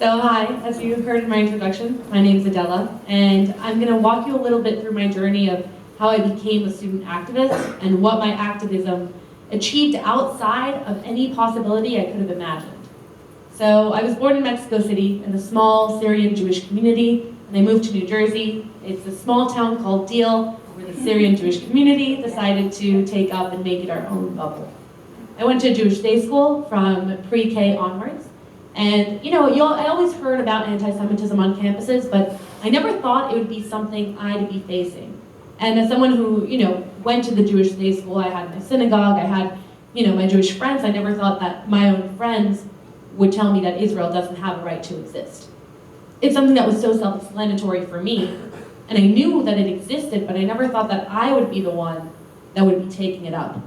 So hi, as you heard in my introduction, my name is Adela, and I'm going to walk you a little bit through my journey of how I became a student activist and what my activism achieved outside of any possibility I could have imagined. So I was born in Mexico City in a small Syrian Jewish community, and I moved to New Jersey. It's a small town called Deal, where the Syrian Jewish community decided to take up and make it our own bubble. I went to a Jewish day school from pre-K onwards. And I always heard about anti-Semitism on campuses, but I never thought it would be something I'd be facing. And as someone who, went to the Jewish day school, I had my synagogue, I had, my Jewish friends, I never thought that my own friends would tell me that Israel doesn't have a right to exist. It's something that was so self-explanatory for me, and I knew that it existed, but I never thought that I would be the one that would be taking it up.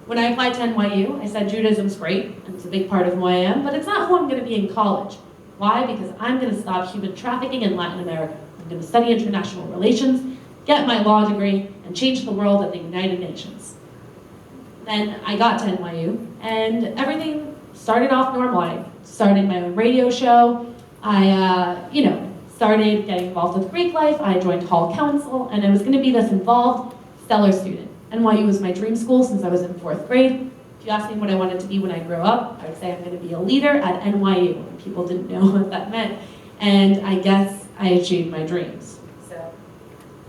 When I applied to NYU, I said Judaism's great, and it's a big part of who I am, but it's not who I'm going to be in college. Why? Because I'm going to stop human trafficking in Latin America. I'm going to study international relations, get my law degree, and change the world at the United Nations. Then I got to NYU, and everything started off normal. I started my own radio show. I, started getting involved with Greek life. I joined Hall Council, and I was going to be this involved, stellar student. NYU was my dream school since I was in 4th grade. If you asked me what I wanted to be when I grew up, I would say I'm going to be a leader at NYU. And people didn't know what that meant. And I guess I achieved my dreams. So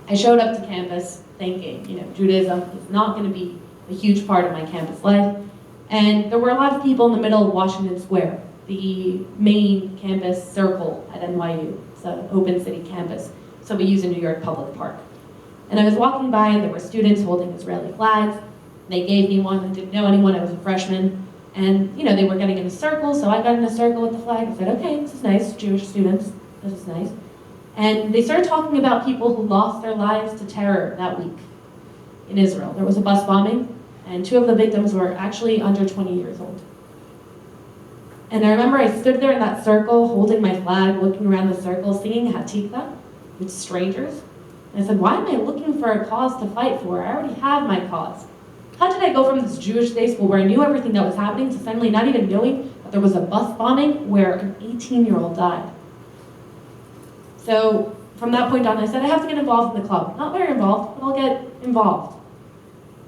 I showed up to campus thinking, Judaism is not going to be a huge part of my campus life. And there were a lot of people in the middle of Washington Square, the main campus circle at NYU. It's an open city campus, so we use a New York public park. And I was walking by, and there were students holding Israeli flags. They gave me one. I didn't know anyone. I was a freshman. And, they were getting in a circle, so I got in a circle with the flag. I said, okay, this is nice, Jewish students. This is nice. And they started talking about people who lost their lives to terror that week in Israel. There was a bus bombing, and 2 of the victims were actually under 20 years old. And I remember I stood there in that circle, holding my flag, looking around the circle, singing Hatikva with strangers. And I said, why am I looking for a cause to fight for? I already have my cause. How did I go from this Jewish day school where I knew everything that was happening to suddenly not even knowing that there was a bus bombing where an 18-year-old died? So from that point on, I said, I have to get involved in the club. Not very involved, but I'll get involved.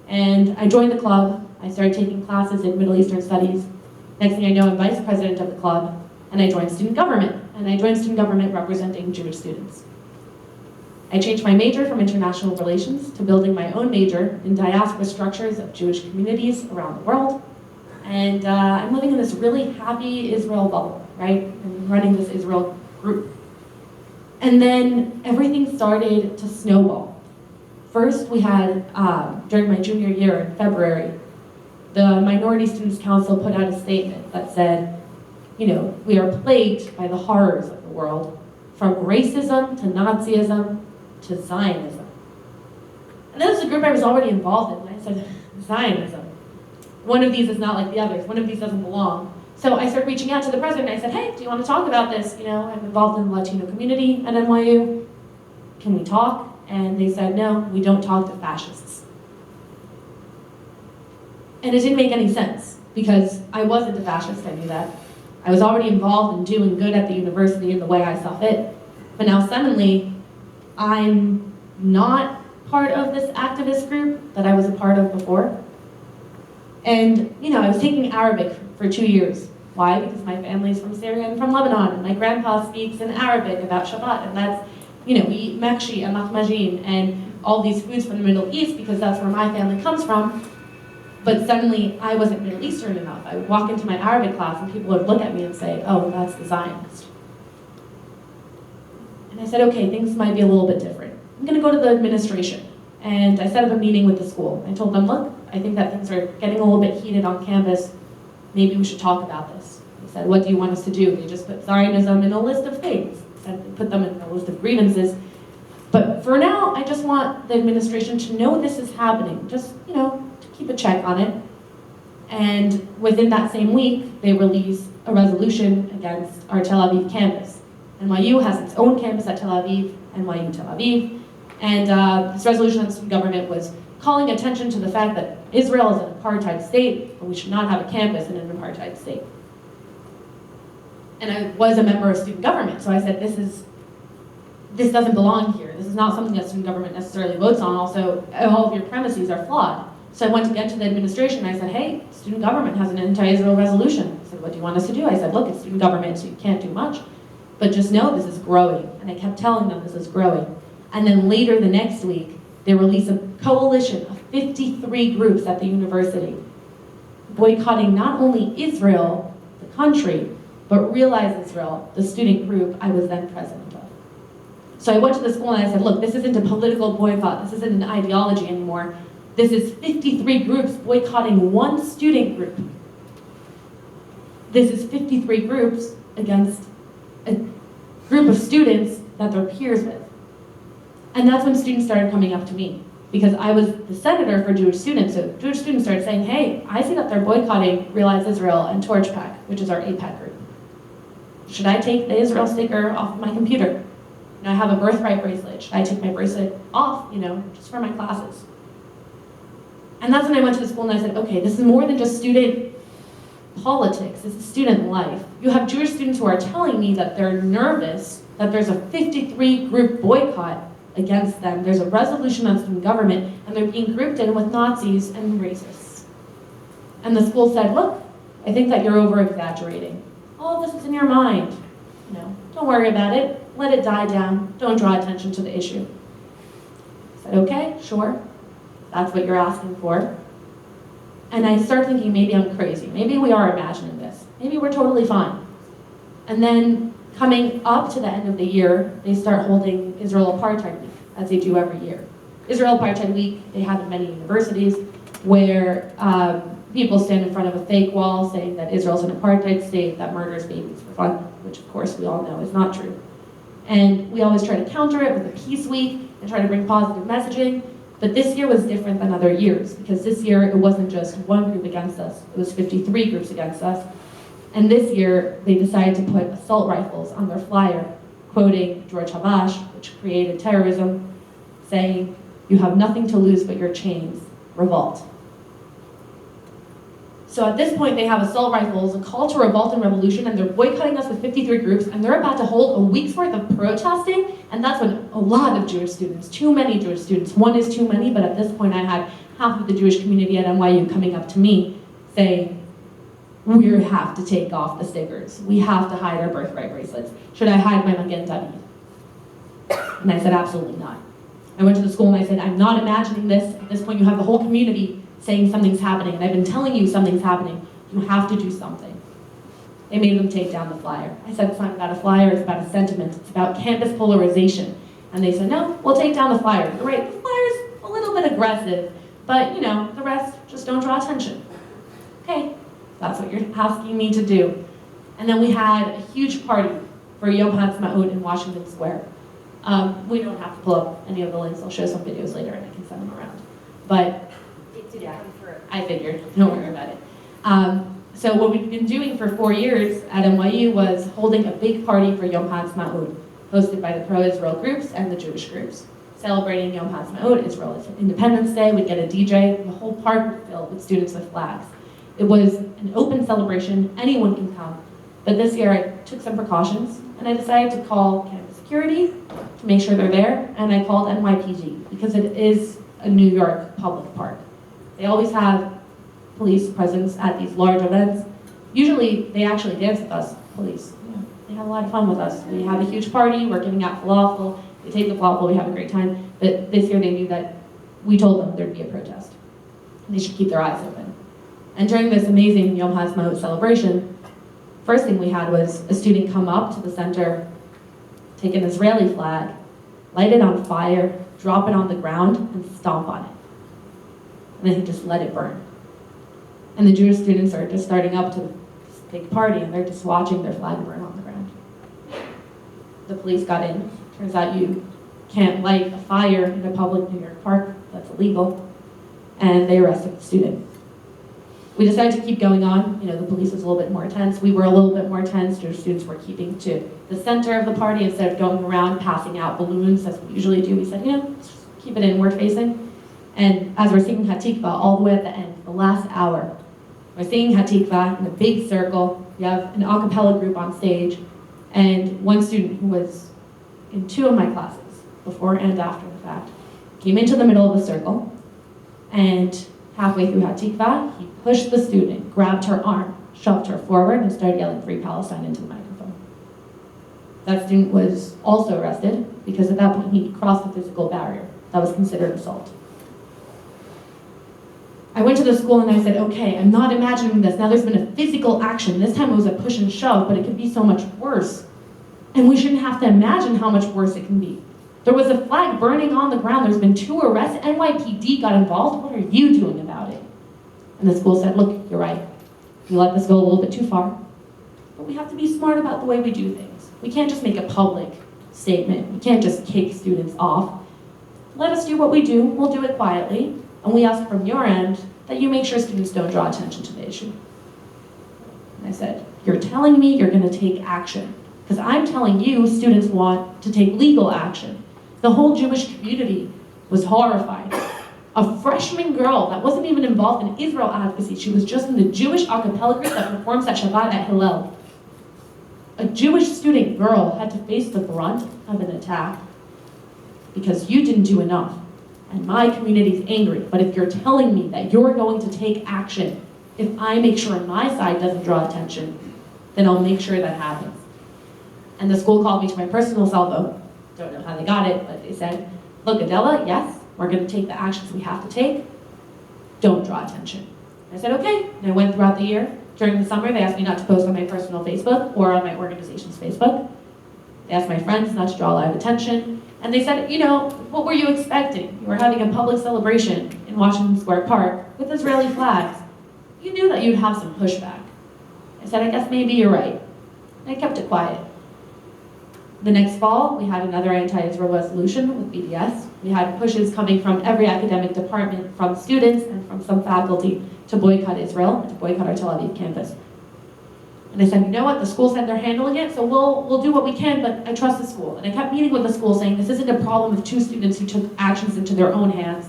And I joined the club. I started taking classes in Middle Eastern Studies. Next thing I know, I'm vice president of the club, and I joined student government. And I joined student government representing Jewish students. I changed my major from international relations to building my own major in diaspora structures of Jewish communities around the world. And I'm living in this really happy Israel bubble, right? I'm running this Israel group. And then everything started to snowball. First, we had, during my junior year in February, the Minority Students Council put out a statement that said, we are plagued by the horrors of the world, from racism to Nazism, to Zionism. And this is a group I was already involved in. I said, Zionism. One of these is not like the others. One of these doesn't belong. So I started reaching out to the president. I said, hey, do you want to talk about this? I'm involved in the Latino community at NYU. Can we talk? And they said, no, we don't talk to fascists. And it didn't make any sense, because I wasn't a fascist, I knew that. I was already involved in doing good at the university in the way I saw fit. But now suddenly, I'm not part of this activist group that I was a part of before. And, I was taking Arabic for 2 years. Why? Because my family's from Syria and from Lebanon, and my grandpa speaks in Arabic about Shabbat, and that's, we eat mekshi and mahmajin and all these foods from the Middle East because that's where my family comes from. But suddenly, I wasn't Middle Eastern enough. I would walk into my Arabic class, and people would look at me and say, oh, that's the Zionist. And I said, okay, things might be a little bit different. I'm going to go to the administration. And I set up a meeting with the school. I told them, look, I think that things are getting a little bit heated on campus. Maybe we should talk about this. They said, what do you want us to do? They just put Zionism in a list of things. They said they put them in a list of grievances. But for now, I just want the administration to know this is happening. Just, to keep a check on it. And within that same week, they released a resolution against our Tel Aviv campus. NYU has its own campus at Tel Aviv, NYU Tel Aviv. And this resolution on student government was calling attention to the fact that Israel is an apartheid state, and we should not have a campus in an apartheid state. And I was a member of student government, so I said, this doesn't belong here. This is not something that student government necessarily votes on. Also, all of your premises are flawed. So I went to get to the administration and I said, hey, student government has an anti-Israel resolution. I said, what do you want us to do? I said, look, it's student government, so you can't do much. But just know this is growing. And I kept telling them this is growing. And then later the next week, they released a coalition of 53 groups at the university, boycotting not only Israel, the country, but Realize Israel, the student group I was then president of. So I went to the school and I said, look, this isn't a political boycott, this isn't an ideology anymore. This is 53 groups boycotting one student group. This is 53 groups against a group of students that they're peers with. And that's when students started coming up to me, because I was the senator for Jewish students. So Jewish students started saying, hey, I see that they're boycotting Realize Israel and Torch Pack, which is our APAC group. Should I take the Israel sticker off of my computer? I have a birthright bracelet. Should I take my bracelet off, just for my classes? And that's when I went to the school and I said, okay, this is more than just student politics, this is student life. You have Jewish students who are telling me that they're nervous that there's a 53 group boycott against them. There's a resolution on student government, and they're being grouped in with Nazis and racists. And the school said, look, I think that you're over-exaggerating. Oh, this is in your mind. Don't worry about it. Let it die down. Don't draw attention to the issue. I said, okay, sure. That's what you're asking for. And I start thinking, maybe I'm crazy. Maybe we are imagining this. Maybe we're totally fine. And then coming up to the end of the year, they start holding Israel Apartheid Week, as they do every year. Israel Apartheid Week, they have in many universities, where people stand in front of a fake wall saying that Israel's an apartheid state that murders babies for fun, which of course we all know is not true. And we always try to counter it with a peace week and try to bring positive messaging. But this year was different than other years, because this year it wasn't just one group against us, it was 53 groups against us. And this year they decided to put assault rifles on their flyer, quoting George Habash, which created terrorism, saying, "You have nothing to lose but your chains, revolt." So at this point, they have assault rifles, a call to revolt and revolution, and they're boycotting us with 53 groups, and they're about to hold a week's worth of protesting, and that's when a lot of Jewish students, too many Jewish students, one is too many, but at this point I had half of the Jewish community at NYU coming up to me saying, we have to take off the stickers. We have to hide our birthright bracelets. Should I hide my Magen David? And I said, absolutely not. I went to the school and I said, I'm not imagining this. At this point, you have the whole community saying something's happening, and I've been telling you something's happening. You have to do something. They made them take down the flyer. I said, it's not about a flyer, it's about a sentiment. It's about campus polarization. And they said, no, we'll take down the flyer. You're right, the flyer's a little bit aggressive, but the rest, just don't draw attention. Okay, that's what you're asking me to do. And then we had a huge party for Yom HaAtzmaut in Washington Square. We don't have to pull up any of the links. I'll show some videos later and I can send them around. But yeah, I figured, don't worry about it. So what we've been doing for 4 years at NYU was holding a big party for Yom HaAtzmaut, hosted by the pro-Israel groups and the Jewish groups. Celebrating Yom HaAtzmaut, Israel's Independence Day, we'd get a DJ, the whole park would fill with students with flags. It was an open celebration, anyone can come. But this year I took some precautions, and I decided to call campus security to make sure they're there, and I called NYPD, because it is a New York public park. They always have police presence at these large events. Usually, they actually dance with us, police. They have a lot of fun with us. We have a huge party, we're giving out falafel, they take the falafel, we have a great time. But this year they knew that we told them there'd be a protest. They should keep their eyes open. And during this amazing Yom HaAtzmaut celebration, first thing we had was a student come up to the center, take an Israeli flag, light it on fire, drop it on the ground, and stomp on it. And then he just let it burn. And the Jewish students are just starting up to this big party, and they're just watching their flag burn on the ground. The police got in. Turns out you can't light a fire in a public New York park. That's illegal. And they arrested the student. We decided to keep going on. The police was a little bit more tense. We were a little bit more tense. Jewish students were keeping to the center of the party instead of going around passing out balloons as we usually do. We said, let's just keep it inward facing. And as we're singing Hatikvah all the way at the end, the last hour, we're singing Hatikvah in a big circle, we have an a cappella group on stage, and one student who was in 2 of my classes, before and after the fact, came into the middle of the circle, and halfway through Hatikva, he pushed the student, grabbed her arm, shoved her forward, and started yelling "Free Palestine" into the microphone. That student was also arrested because at that point he crossed the physical barrier. That was considered assault. I went to the school and I said, okay, I'm not imagining this. Now there's been a physical action. This time it was a push and shove, but it could be so much worse. And we shouldn't have to imagine how much worse it can be. There was a flag burning on the ground. There's been 2 arrests. NYPD got involved. What are you doing about it? And the school said, look, you're right. You let this go a little bit too far. But we have to be smart about the way we do things. We can't just make a public statement. We can't just kick students off. Let us do what we do. We'll do it quietly. And we ask from your end that you make sure students don't draw attention to the issue. And I said, you're telling me you're going to take action. Because I'm telling you students want to take legal action. The whole Jewish community was horrified. A freshman girl that wasn't even involved in Israel advocacy, she was just in the Jewish a cappella group that performs at Shabbat at Hillel. A Jewish student girl had to face the brunt of an attack because you didn't do enough. And my community's angry, but if you're telling me that you're going to take action, if I make sure my side doesn't draw attention, then I'll make sure that happens. And the school called me to my personal cell phone. Don't know how they got it, but they said, look, Adela, yes, we're going to take the actions we have to take. Don't draw attention. And I said, okay. And I went throughout the year. During the summer, they asked me not to post on my personal Facebook or on my organization's Facebook. They asked my friends not to draw live attention. And they said, you know, what were you expecting? You were having a public celebration in Washington Square Park with Israeli flags. You knew that you'd have some pushback. I said, I guess maybe you're right. And I kept it quiet. The next fall, we had another anti-Israel resolution with BDS. We had pushes coming from every academic department, from students and from some faculty, to boycott Israel and to boycott our Tel Aviv campus. And I said, you know what, the school said they're handling it, so we'll do what we can, but I trust the school. And I kept meeting with the school saying, this isn't a problem with 2 students who took actions into their own hands.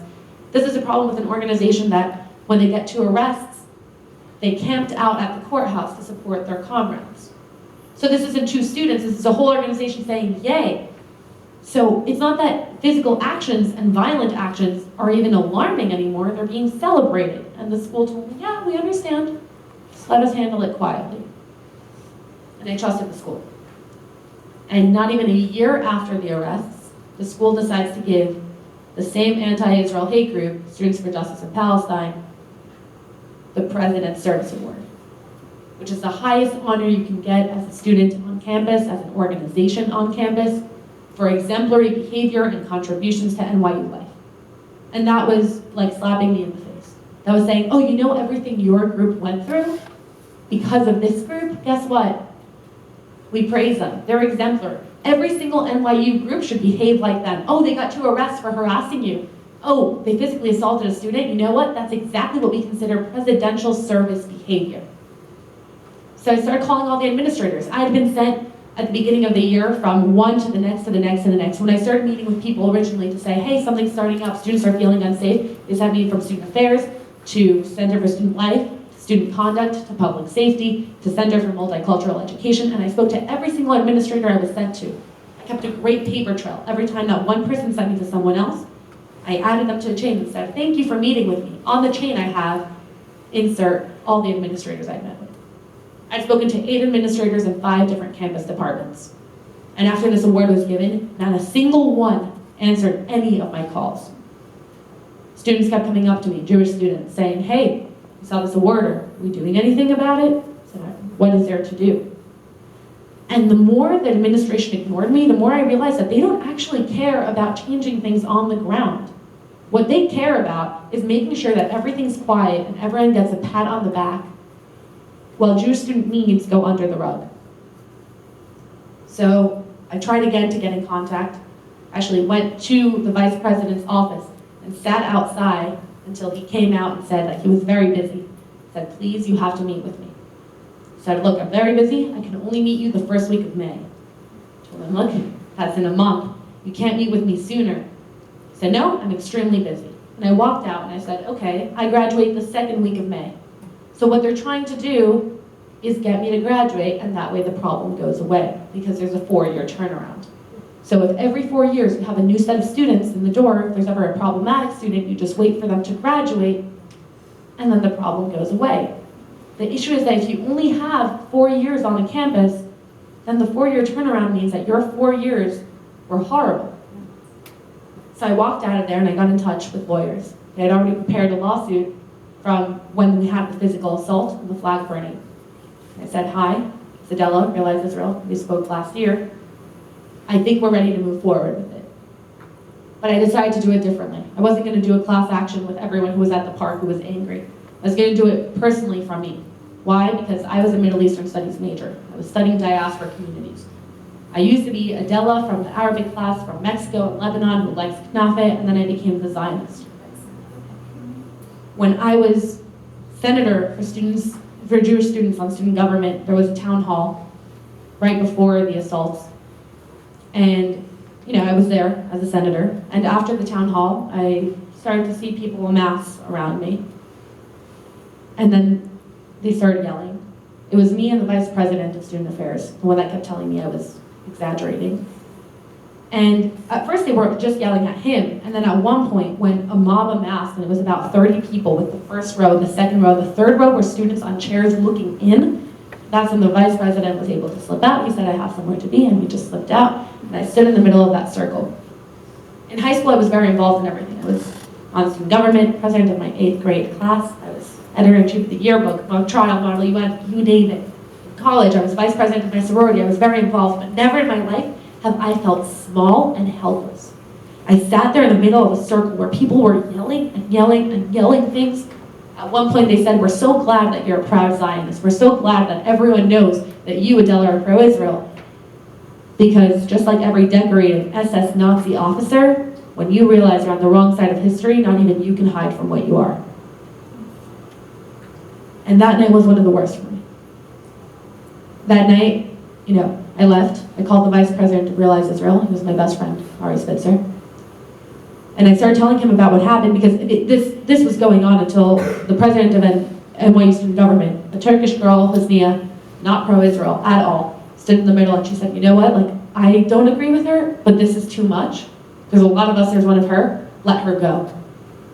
This is a problem with an organization that, when they get 2 arrests, they camped out at the courthouse to support their comrades. So this isn't 2 students, this is a whole organization saying, yay. So it's not that physical actions and violent actions are even alarming anymore, they're being celebrated. And the school told me, yeah, we understand. Just let us handle it quietly. And I trusted the school. And not even a year after the arrests, the school decides to give the same anti-Israel hate group, Students for Justice in Palestine, the President's Service Award, which is the highest honor you can get as a student on campus, as an organization on campus, for exemplary behavior and contributions to NYU life. And that was like slapping me in the face. That was saying, oh, you know everything your group went through? Because of this group, guess what? We praise them. They're exemplary. Every single NYU group should behave like them. Oh, they got 2 arrests for harassing you. Oh, they physically assaulted a student. You know what? That's exactly what we consider presidential service behavior. So I started calling all the administrators. I had been sent at the beginning of the year from one to the next to the next to the next. When I started meeting with people originally to say, hey, something's starting up, students are feeling unsafe, they sent me from Student Affairs to Center for Student Life, Student Conduct, to Public Safety, to Center for Multicultural Education, and I spoke to every single administrator I was sent to. I kept a great paper trail. Every time that one person sent me to someone else, I added them to a chain and said, thank you for meeting with me. On the chain I have, insert all the administrators I met with. I'd spoken to 8 administrators in 5 different campus departments. And after this award was given, not a single one answered any of my calls. Students kept coming up to me, Jewish students, saying, hey, we saw this award, are we doing anything about it? I said, what is there to do? And the more the administration ignored me, the more I realized that they don't actually care about changing things on the ground. What they care about is making sure that everything's quiet and everyone gets a pat on the back, while Jewish student needs go under the rug. So I tried again to get in contact. Actually went to the vice president's office and sat outside until he came out and said that he was very busy. Said, please, you have to meet with me. Said, look, I'm very busy. I can only meet you the first week of May. Told him, look, that's in a month. You can't meet with me sooner. He said, no, I'm extremely busy. And I walked out and I said, okay, I graduate the 2nd week of May. So what they're trying to do is get me to graduate, and that way the problem goes away, because there's a 4-year turnaround. So if every 4 years you have a new set of students in the door, if there's ever a problematic student, you just wait for them to graduate, and then the problem goes away. The issue is that if you only have 4 years on a campus, then the 4-year turnaround means that your 4 years were horrible. So I walked out of there and I got in touch with lawyers. They had already prepared a lawsuit from when we had the physical assault and the flag burning. I said, hi, it's Adela, Realize Israel, we spoke last year. I think we're ready to move forward with it. But I decided to do it differently. I wasn't going to do a class action with everyone who was at the park who was angry. I was going to do it personally from me. Why? Because I was a Middle Eastern Studies major. I was studying diaspora communities. I used to be Adela from the Arabic class from Mexico and Lebanon who likes knafe, and then I became the Zionist. When I was senator for Jewish students on student government, there was a town hall right before the assaults. And I was there as a senator. And after the town hall, I started to see people en masse around me. And then they started yelling. It was me and the vice president of student affairs, the one that kept telling me I was exaggerating. And at first they were just yelling at him, and then at one point when a mob amassed, and it was about 30 people with the first row, the second row, the third row were students on chairs looking in, that's when the vice president was able to slip out. He said, I have somewhere to be, and we just slipped out, and I stood in the middle of that circle. In high school I was very involved in everything. I was on student government, president of my 8th grade class, I was editor-in-chief of the yearbook, trial model, you name it. In college, I was vice president of my sorority, I was very involved, but never in my life have I felt small and helpless. I sat there in the middle of a circle where people were yelling and yelling and yelling things. At one point they said, we're so glad that you're a proud Zionist. We're so glad that everyone knows that you, Adela, are pro-Israel. Because just like every decorated SS Nazi officer, when you realize you're on the wrong side of history, not even you can hide from what you are. And that night was one of the worst for me. That night, I left. I called the vice president of Realize Israel. He was my best friend, Ari Spitzer. And I started telling him about what happened because this was going on until the president of NYU student government, a Turkish girl, Husnia, not pro-Israel at all, stood in the middle and she said, you know what, I don't agree with her, but this is too much. There's a lot of us, there's one of her, let her go.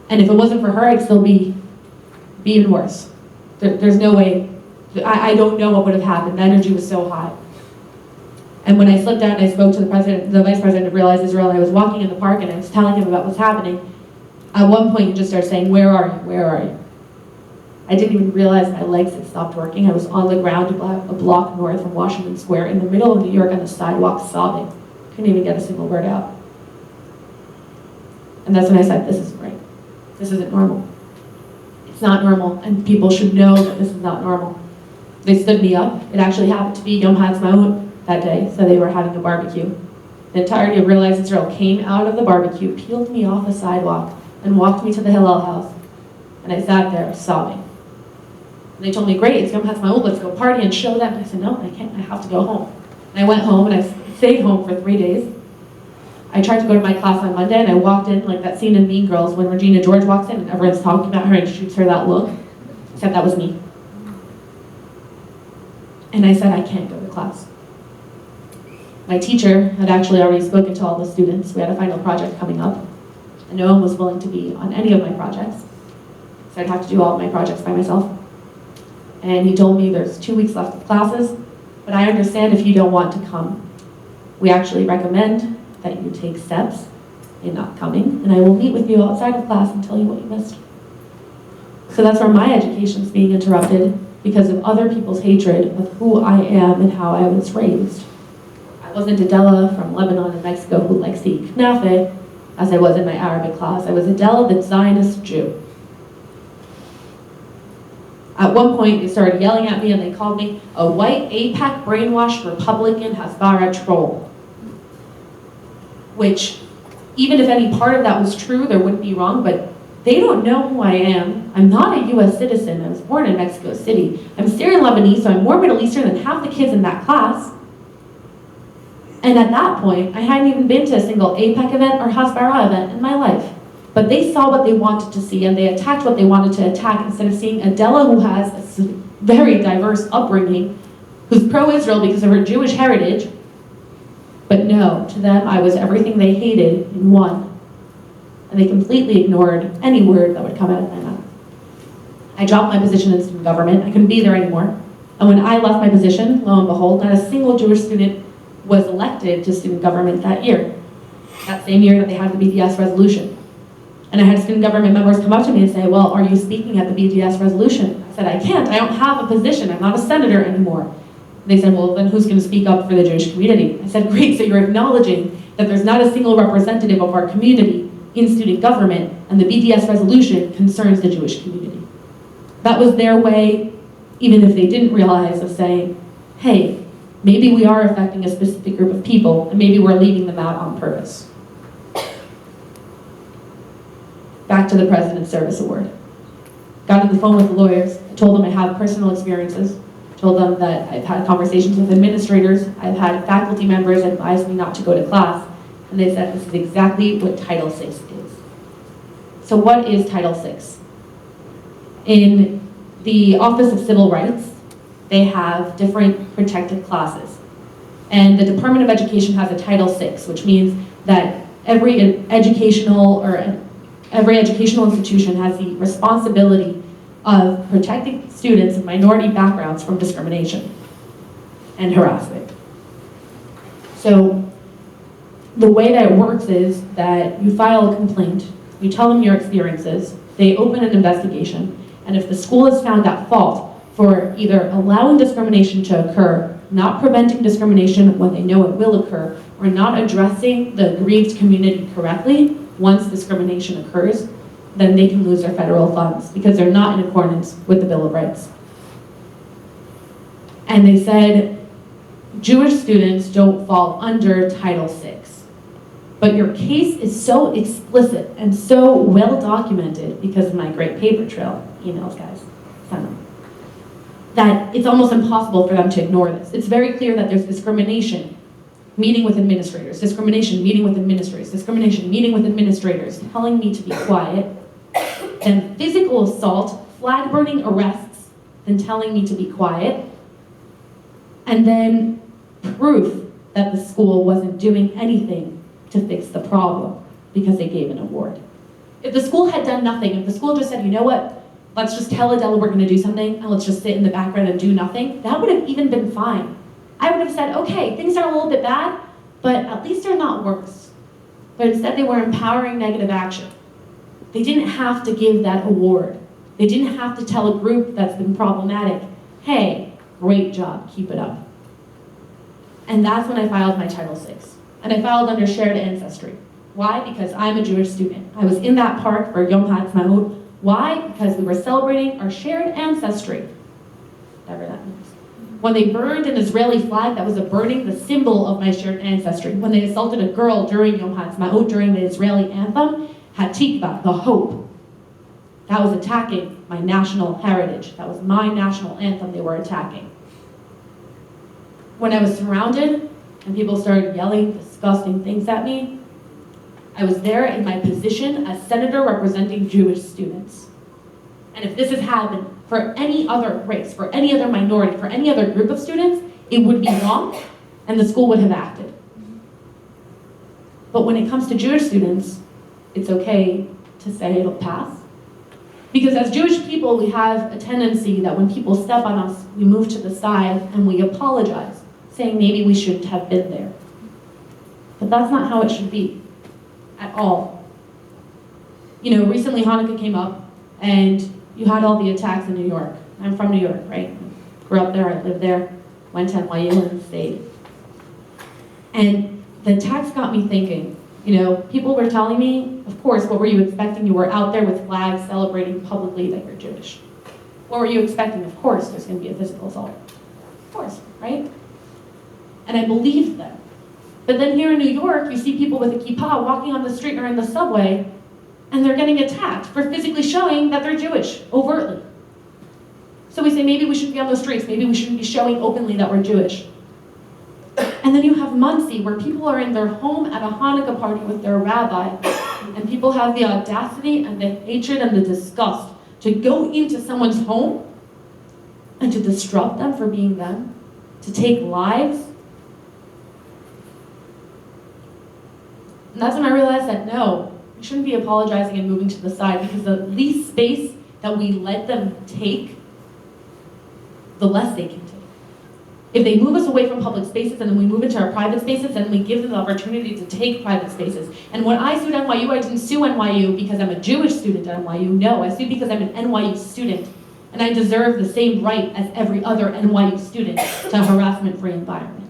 And if it wasn't for her, I'd still be even worse. There's no way, I don't know what would have happened. The energy was so high. And when I slipped out and I spoke to the vice president of Realize Israel, and I was walking in the park and I was telling him about what's happening, at one point he just started saying, where are you, where are you? I didn't even realize my legs had stopped working. I was on the ground a block north from Washington Square in the middle of New York on the sidewalk sobbing. Couldn't even get a single word out. And that's when I said, this isn't right. This isn't normal. It's not normal, and people should know that this is not normal. They stood me up. It actually happened to be Yom Ha'atzmaut that day, so they were having a barbecue. The entirety of Realize Israel came out of the barbecue, peeled me off the sidewalk, and walked me to the Hillel house. And I sat there sobbing. And they told me, great, it's Yom Ha'atzmaut, let's go party and show them. And I said, no, I can't, I have to go home. And I went home, and I stayed home for 3 days. I tried to go to my class on Monday, and I walked in like that scene in Mean Girls when Regina George walks in and everyone's talking about her and shoots her that look, except that was me. And I said, I can't go to class. My teacher had actually already spoken to all the students. We had a final project coming up, and no one was willing to be on any of my projects. So I'd have to do all of my projects by myself. And he told me there's 2 weeks left of classes, but I understand if you don't want to come. We actually recommend that you take steps in not coming, and I will meet with you outside of class and tell you what you missed. So that's where my education is being interrupted because of other people's hatred of who I am and how I was raised. I wasn't Adela from Lebanon and Mexico who likes to eat knafe, as I was in my Arabic class. I was Adela, the Zionist Jew. At one point, they started yelling at me and they called me a white AIPAC brainwashed Republican Hasbara troll. Which, even if any part of that was true, there wouldn't be wrong, but they don't know who I am. I'm not a US citizen. I was born in Mexico City. I'm Syrian Lebanese, so I'm more Middle Eastern than half the kids in that class. And at that point, I hadn't even been to a single AIPAC event or Hasbara event in my life. But they saw what they wanted to see, and they attacked what they wanted to attack instead of seeing Adela, who has a very diverse upbringing, who's pro-Israel because of her Jewish heritage, but no, to them I was everything they hated in one. And they completely ignored any word that would come out of my mouth. I dropped my position in student government. I couldn't be there anymore. And when I left my position, lo and behold, not a single Jewish student was elected to student government that year. That same year that they had the BDS resolution. And I had student government members come up to me and say, well, are you speaking at the BDS resolution? I said, I can't. I don't have a position. I'm not a senator anymore. And they said, well, then who's going to speak up for the Jewish community? I said, great, so you're acknowledging that there's not a single representative of our community in student government, and the BDS resolution concerns the Jewish community. That was their way, even if they didn't realize, of saying, hey, maybe we are affecting a specific group of people, and maybe we're leaving them out on purpose. Back to the President's Service Award. Got on the phone with the lawyers. I told them I have personal experiences. I told them that I've had conversations with administrators. I've had faculty members advise me not to go to class. And they said this is exactly what Title VI is. So what is Title VI? In the Office of Civil Rights, they have different protected classes. And the Department of Education has a Title VI, which means that every educational institution has the responsibility of protecting students of minority backgrounds from discrimination and harassment. So the way that it works is that you file a complaint, you tell them your experiences, they open an investigation, and if the school is found at fault for either allowing discrimination to occur, not preventing discrimination when they know it will occur, or not addressing the aggrieved community correctly once discrimination occurs, then they can lose their federal funds because they're not in accordance with the Bill of Rights. And they said, Jewish students don't fall under Title VI. But your case is so explicit and so well documented because of my great paper trail, emails, guys, send them, that it's almost impossible for them to ignore this. It's very clear that there's discrimination, meeting with administrators, discrimination, meeting with administrators, discrimination, meeting with administrators, telling me to be quiet, then physical assault, flag burning arrests, then telling me to be quiet, and then proof that the school wasn't doing anything to fix the problem because they gave an award. If the school had done nothing, if the school just said, you know what, let's just tell Adela we're going to do something and let's just sit in the background and do nothing, that would have even been fine. I would have said, okay, things are a little bit bad, but at least they're not worse. But instead they were empowering negative action. They didn't have to give that award. They didn't have to tell a group that's been problematic, hey, great job, keep it up. And that's when I filed my Title VI. And I filed under shared ancestry. Why? Because I'm a Jewish student. I was in that park for Yom HaAtzmaut. Why? Because we were celebrating our shared ancestry. Whatever that means. When they burned an Israeli flag that was burning the symbol of my shared ancestry. When they assaulted a girl during Yom HaAtzmaut, during the Israeli anthem, Hatikva, the hope. That was attacking my national heritage. That was my national anthem they were attacking. When I was surrounded and people started yelling disgusting things at me, I was there in my position as senator representing Jewish students. And if this has happened for any other race, for any other minority, for any other group of students, it would be wrong and the school would have acted. But when it comes to Jewish students, it's okay to say it'll pass. Because as Jewish people, we have a tendency that when people step on us, we move to the side and we apologize, saying maybe we shouldn't have been there. But that's not how it should be, at all. You know, recently Hanukkah came up, and you had all the attacks in New York. I'm from New York, right? Grew up there, I lived there, went to NYU and stayed. And the attacks got me thinking, you know, people were telling me, of course, what were you expecting? You were out there with flags celebrating publicly that you're Jewish. What were you expecting? Of course, there's going to be a physical assault. Of course, right? And I believed them. But then here in New York, you see people with a kippah walking on the street or in the subway, and they're getting attacked for physically showing that they're Jewish, overtly. So we say maybe we shouldn't be on the streets, maybe we shouldn't be showing openly that we're Jewish. And then you have Muncie, where people are in their home at a Hanukkah party with their rabbi, and people have the audacity and the hatred and the disgust to go into someone's home and to disrupt them for being them, to take lives. And that's when I realized that no, we shouldn't be apologizing and moving to the side, because the least space that we let them take, the less they can take. If they move us away from public spaces and then we move into our private spaces and we give them the opportunity to take private spaces. And when I sued NYU, I didn't sue NYU because I'm a Jewish student at NYU. No, I sued because I'm an NYU student and I deserve the same right as every other NYU student to a harassment-free environment.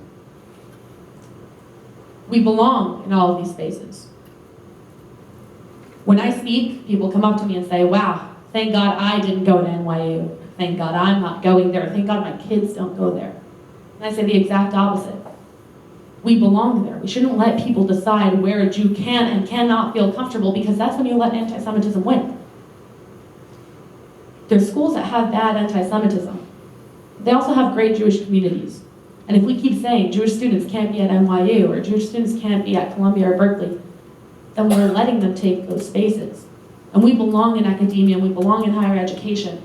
We belong in all of these spaces. When I speak, people come up to me and say, wow, thank God I didn't go to NYU. Thank God I'm not going there. Thank God my kids don't go there. And I say the exact opposite. We belong there. We shouldn't let people decide where a Jew can and cannot feel comfortable, because that's when you let anti-Semitism win. There's schools that have bad anti-Semitism. They also have great Jewish communities. And if we keep saying Jewish students can't be at NYU or Jewish students can't be at Columbia or Berkeley, then we're letting them take those spaces. And we belong in academia, we belong in higher education.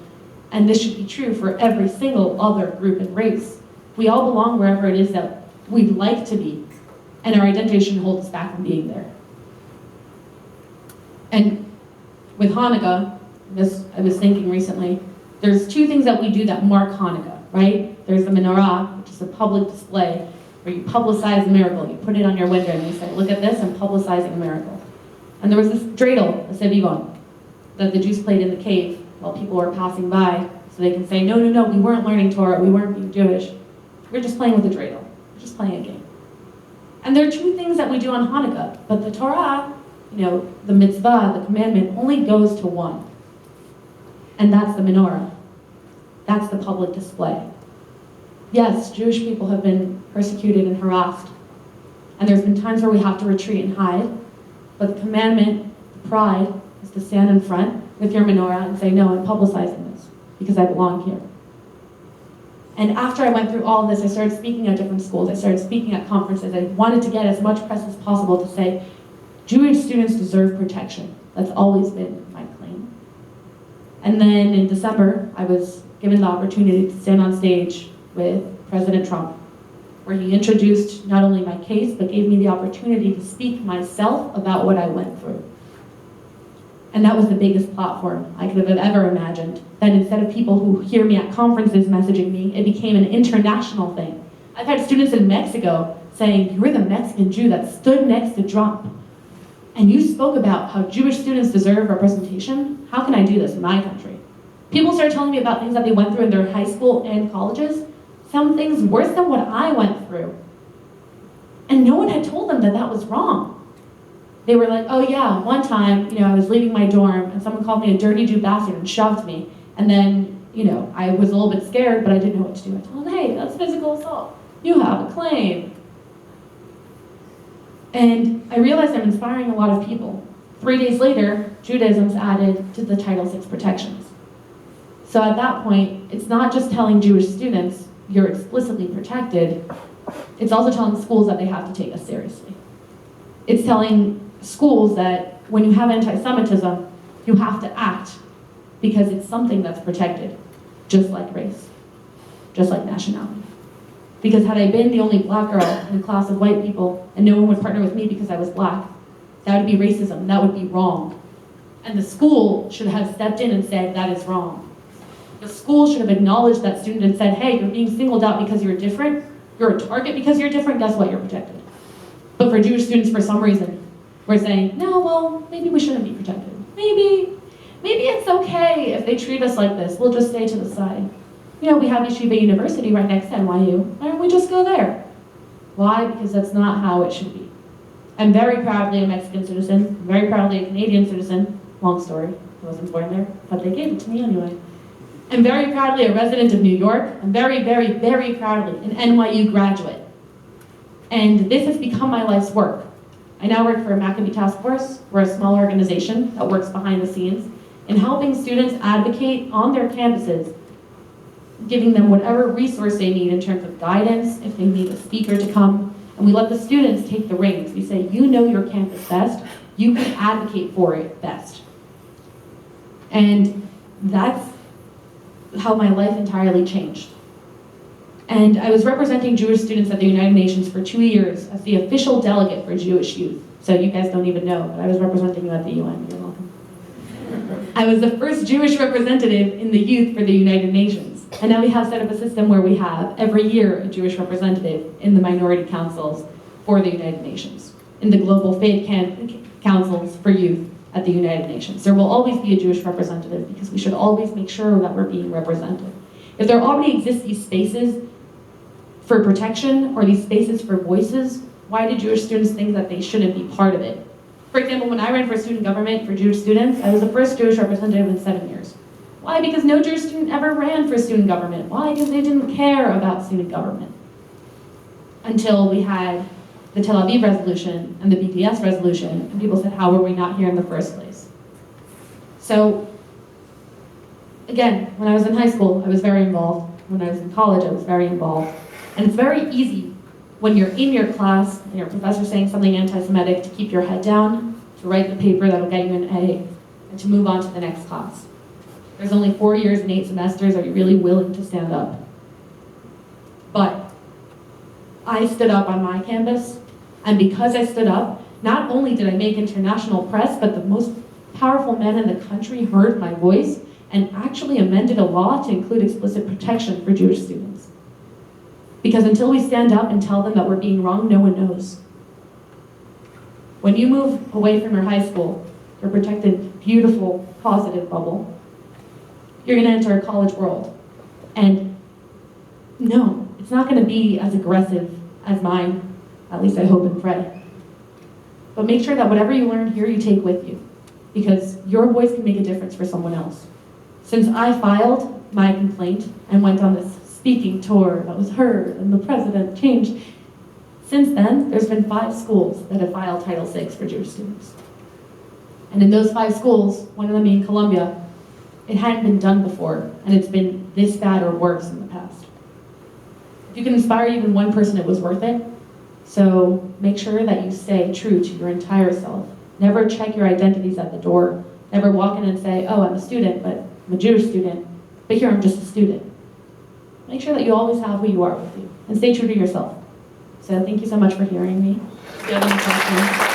And this should be true for every single other group and race. We all belong wherever it is that we'd like to be, and our identity shouldn't hold us back from being there. And with Hanukkah, I was thinking recently, there's two things that we do that mark Hanukkah, right? There's the menorah, which is a public display where you publicize a miracle. You put it on your window and you say, look at this, I'm publicizing a miracle. And there was this dreidel, a sevivon, that the Jews played in the cave while people were passing by, so they can say, no, we weren't learning Torah, we weren't being Jewish. We're just playing with the dreidel. We're just playing a game. And there are two things that we do on Hanukkah, but the Torah, the mitzvah, the commandment, only goes to one. And that's the menorah. That's the public display. Yes, Jewish people have been persecuted and harassed. And there's been times where we have to retreat and hide. But the commandment, the pride, is to stand in front with your menorah and say, no, I'm publicizing this because I belong here. And after I went through all of this, I started speaking at different schools. I started speaking at conferences. I wanted to get as much press as possible to say, Jewish students deserve protection. That's always been my claim. And then in December, I was given the opportunity to stand on stage with President Trump, where he introduced not only my case, but gave me the opportunity to speak myself about what I went through. And that was the biggest platform I could have ever imagined. That instead of people who hear me at conferences messaging me, it became an international thing. I've had students in Mexico saying, you're the Mexican Jew that stood next to Trump. And you spoke about how Jewish students deserve representation. How can I do this in my country? People started telling me about things that they went through in their high school and colleges. Some things worse than what I went through. And no one had told them that that was wrong. They were like, oh yeah, one time, I was leaving my dorm and someone called me a dirty Jew bastard and shoved me. And then, I was a little bit scared, but I didn't know what to do. I told them, hey, that's physical assault. You have a claim. And I realized I'm inspiring a lot of people. 3 days later, Judaism's added to the Title VI protections. So at that point, it's not just telling Jewish students you're explicitly protected, it's also telling schools that they have to take us seriously. It's telling schools that when you have anti-Semitism, you have to act because it's something that's protected, just like race, just like nationality. Because had I been the only black girl in a class of white people and no one would partner with me because I was black, that would be racism, that would be wrong. And the school should have stepped in and said, that is wrong. The school should have acknowledged that student and said, hey, you're being singled out because you're different, you're a target because you're different, guess what, you're protected. But for Jewish students, for some reason, we're saying, no, well, maybe we shouldn't be protected. Maybe it's okay if they treat us like this. We'll just stay to the side. We have Yeshiva University right next to NYU. Why don't we just go there? Why? Because that's not how it should be. I'm very proudly a Mexican citizen. I'm very proudly a Canadian citizen. Long story. I wasn't born there, but they gave it to me anyway. I'm very proudly a resident of New York. I'm very, very, very proudly an NYU graduate. And this has become my life's work. I now work for a Maccabee Task Force. We're a small organization that works behind the scenes in helping students advocate on their campuses, giving them whatever resource they need in terms of guidance, if they need a speaker to come, and we let the students take the reins. We say, you know your campus best, you can advocate for it best. And that's how my life entirely changed. And I was representing Jewish students at the United Nations for 2 years as the official delegate for Jewish youth. So you guys don't even know, but I was representing you at the UN. You're welcome. I was the first Jewish representative in the youth for the United Nations. And now we have set up a system where we have every year a Jewish representative in the minority councils for the United Nations, in the global faith councils for youth at the United Nations. There will always be a Jewish representative because we should always make sure that we're being represented. If there already exist these spaces for protection or these spaces for voices, why do Jewish students think that they shouldn't be part of it? For example, when I ran for student government for Jewish students, I was the first Jewish representative in 7 years. Why? Because no Jewish student ever ran for student government. Why? Because they didn't care about student government. Until we had the Tel Aviv resolution and the BDS resolution, and people said, how were we not here in the first place? So, again, when I was in high school, I was very involved. When I was in college, I was very involved. And it's very easy when you're in your class and your professor's saying something anti-Semitic to keep your head down, to write the paper that'll get you an A, and to move on to the next class. There's only 4 years and 8 semesters. Are you really willing to stand up? But I stood up on my campus, and because I stood up, not only did I make international press, but the most powerful men in the country heard my voice and actually amended a law to include explicit protection for Jewish students. Because until we stand up and tell them that we're being wrong, no one knows. When you move away from your high school, your protected, beautiful, positive bubble, you're going to enter a college world. And no, it's not going to be as aggressive as mine, at least I hope and pray. But make sure that whatever you learn here, you take with you, because your voice can make a difference for someone else. Since I filed my complaint and went on this speaking tour that was heard and the president changed, since then, there's been 5 schools that have filed Title VI for Jewish students. And in those 5 schools, one of them being Columbia, it hadn't been done before, and it's been this bad or worse in the past. If you can inspire even one person, it was worth it. So make sure that you stay true to your entire self. Never check your identities at the door. Never walk in and say, oh, I'm a student, but I'm a Jewish student, but here I'm just a student. Make sure that you always have who you are with you, and stay true to yourself. So thank you so much for hearing me. If you have any questions.